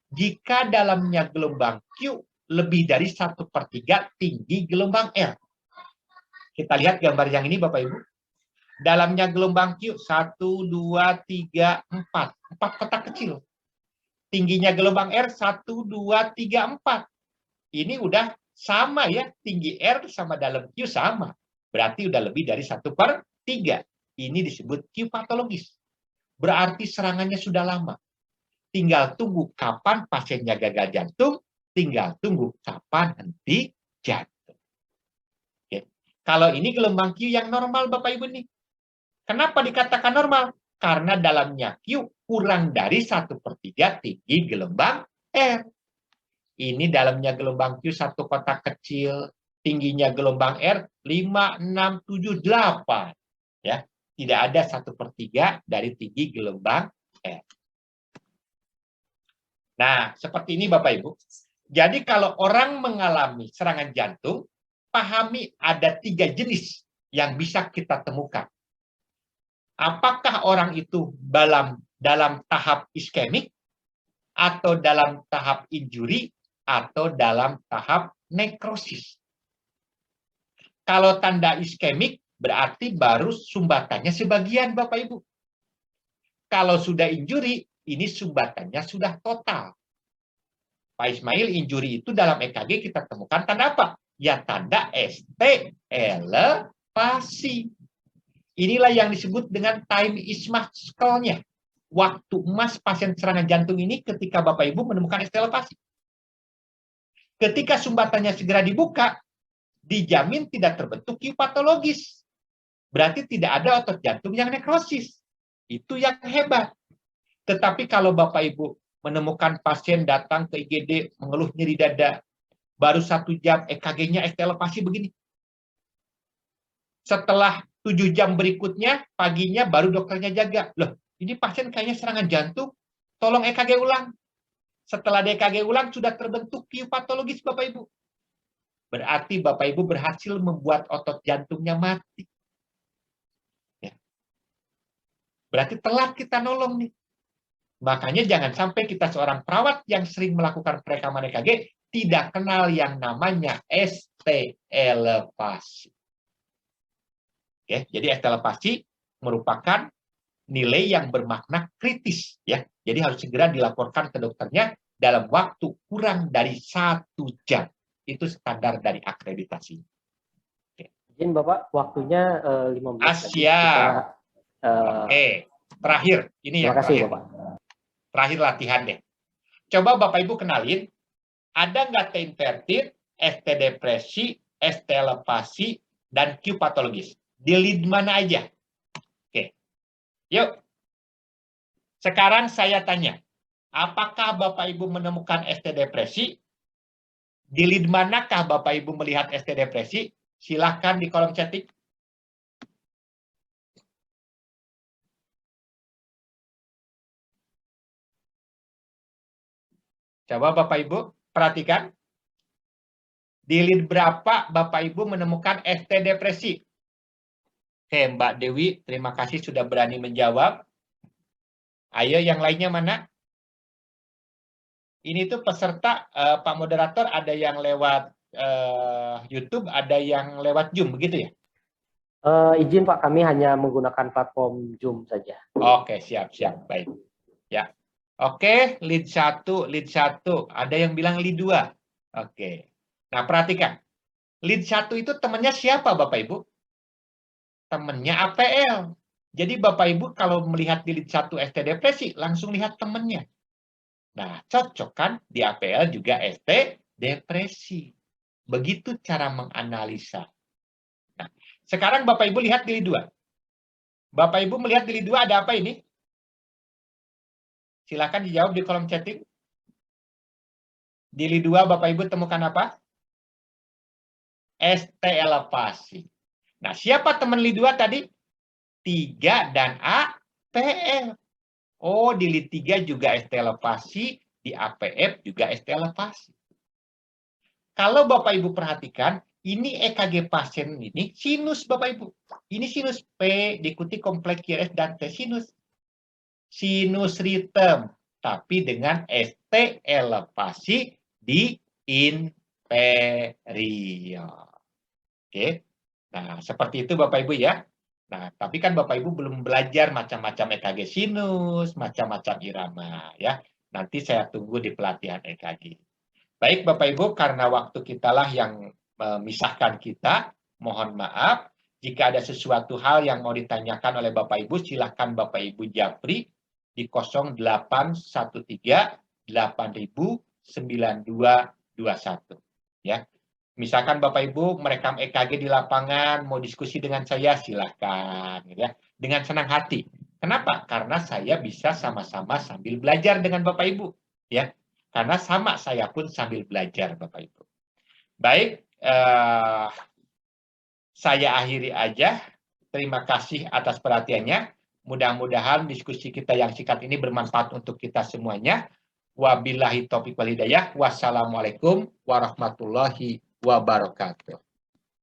Jika dalamnya gelombang Q lebih dari 1/3 tinggi gelombang R. Kita lihat gambar yang ini Bapak Ibu. Dalamnya gelombang Q 1, 2, 3, 4. 4 kotak kecil. Tingginya gelombang R 1, 2, 3, 4. Ini udah sama ya. Tinggi R sama dalam Q sama. Berarti udah lebih dari 1/3. Ini disebut Q patologis. Berarti serangannya sudah lama. Tinggal tunggu kapan pasiennya gagal jantung, tinggal tunggu kapan henti jantung. Oke. Kalau ini gelombang Q yang normal Bapak Ibu nih. Kenapa dikatakan normal? Karena dalamnya Q kurang dari 1/3 tinggi gelombang R. Ini dalamnya gelombang Q satu kotak kecil, tingginya gelombang R 5, 6, 7, 8. Ya, tidak ada 1/3 dari tinggi gelombang R. Nah, seperti ini Bapak Ibu. Jadi kalau orang mengalami serangan jantung, pahami ada 3 jenis yang bisa kita temukan. Apakah orang itu dalam tahap iskemik, atau dalam tahap injuri, atau dalam tahap nekrosis. Kalau tanda iskemik, berarti baru sumbatannya sebagian Bapak Ibu. Kalau sudah injuri, ini sumbatannya sudah total. Pak Ismail, injuri itu dalam EKG kita temukan tanda apa? Ya tanda ST elevasi. Inilah yang disebut dengan time ismaskal-nya. Waktu emas pasien serangan jantung ini ketika Bapak Ibu menemukan ST elevasi. Ketika sumbatannya segera dibuka, dijamin tidak terbentuk Q patologis. Berarti tidak ada otot jantung yang nekrosis. Itu yang hebat. Tetapi kalau Bapak Ibu menemukan pasien datang ke IGD mengeluh nyeri dada, baru 1 jam EKG-nya ST elevasi begini. Setelah 7 jam berikutnya, paginya baru dokternya jaga. Loh, ini pasien kayaknya serangan jantung, tolong EKG ulang. Setelah EKG ulang, sudah terbentuk Q patologis Bapak Ibu. Berarti Bapak Ibu berhasil membuat otot jantungnya mati. Ya. Berarti telat kita nolong nih. Makanya jangan sampai kita seorang perawat yang sering melakukan perekaman EKG tidak kenal yang namanya ST elevasi. Oke, jadi ST elevasi merupakan nilai yang bermakna kritis, ya. Jadi harus segera dilaporkan ke dokternya dalam waktu kurang dari 1 jam. Itu standar dari akreditasi. Izin Bapak, waktunya 15 lagi. Siap. Oke, terakhir. Ini yang terima kasih, terakhir. Bapak. Terakhir latihan deh. Coba Bapak Ibu kenalin, ada nggak T inverted, ST depresi, ST elevasi, dan Q patologis? Di lead mana aja? Oke. Yuk. Sekarang saya tanya, apakah Bapak Ibu menemukan ST depresi? Di lead manakah Bapak Ibu melihat ST depresi? Silahkan di kolom chatting. Coba Bapak Ibu perhatikan. Di lead berapa Bapak Ibu menemukan ST depresi? Oke, Mbak Dewi, terima kasih sudah berani menjawab. Ayo yang lainnya mana? Ini tuh peserta, Pak Moderator, ada yang lewat YouTube, ada yang lewat Zoom, begitu ya? Izin Pak, kami hanya menggunakan platform Zoom saja. Oke, siap, baik. Ya. Oke, lead 1. Ada yang bilang lead 2. Oke. Nah, perhatikan. Lead 1 itu temannya siapa, Bapak Ibu? Temannya APL. Jadi Bapak Ibu kalau melihat di lead 1 ST depresi, langsung lihat temannya. Nah, cocok kan? Di APL juga ST depresi. Begitu cara menganalisa. Nah, sekarang Bapak Ibu lihat di lead 2. Bapak Ibu melihat di lead 2 ada apa ini? Silakan dijawab di kolom chatting. Di lead 2 Bapak Ibu temukan apa? ST elevasi. Nah, siapa teman lead 2 tadi? 3 dan APL. Oh, di lead 3 juga ST elevasi, di APF juga ST elevasi. Kalau Bapak Ibu perhatikan, ini EKG pasien ini sinus Bapak Ibu. Ini sinus P diikuti kompleks QRS dan T sinus. Sinus ritem, tapi dengan ST elevasi di inferior. Oke. Nah, seperti itu Bapak Ibu ya. Nah, tapi kan Bapak Ibu belum belajar macam-macam EKG sinus, macam-macam irama ya. Nanti saya tunggu di pelatihan EKG. Baik Bapak Ibu, karena waktu kitalah yang memisahkan kita, mohon maaf. Jika ada sesuatu hal yang mau ditanyakan oleh Bapak Ibu, silakan Bapak Ibu japri di 0813 8000 9221 ya. Misalkan Bapak Ibu merekam EKG di lapangan, mau diskusi dengan saya, silahkan. Gitu ya. Dengan senang hati. Kenapa? Karena saya bisa sama-sama sambil belajar dengan Bapak Ibu. Ya. Karena sama saya pun sambil belajar Bapak Ibu. Baik, saya akhiri aja. Terima kasih atas perhatiannya. Mudah-mudahan diskusi kita yang singkat ini bermanfaat untuk kita semuanya. Wabillahi taufiq wal hidayah. Wassalamualaikum warahmatullahi wabarakatuh.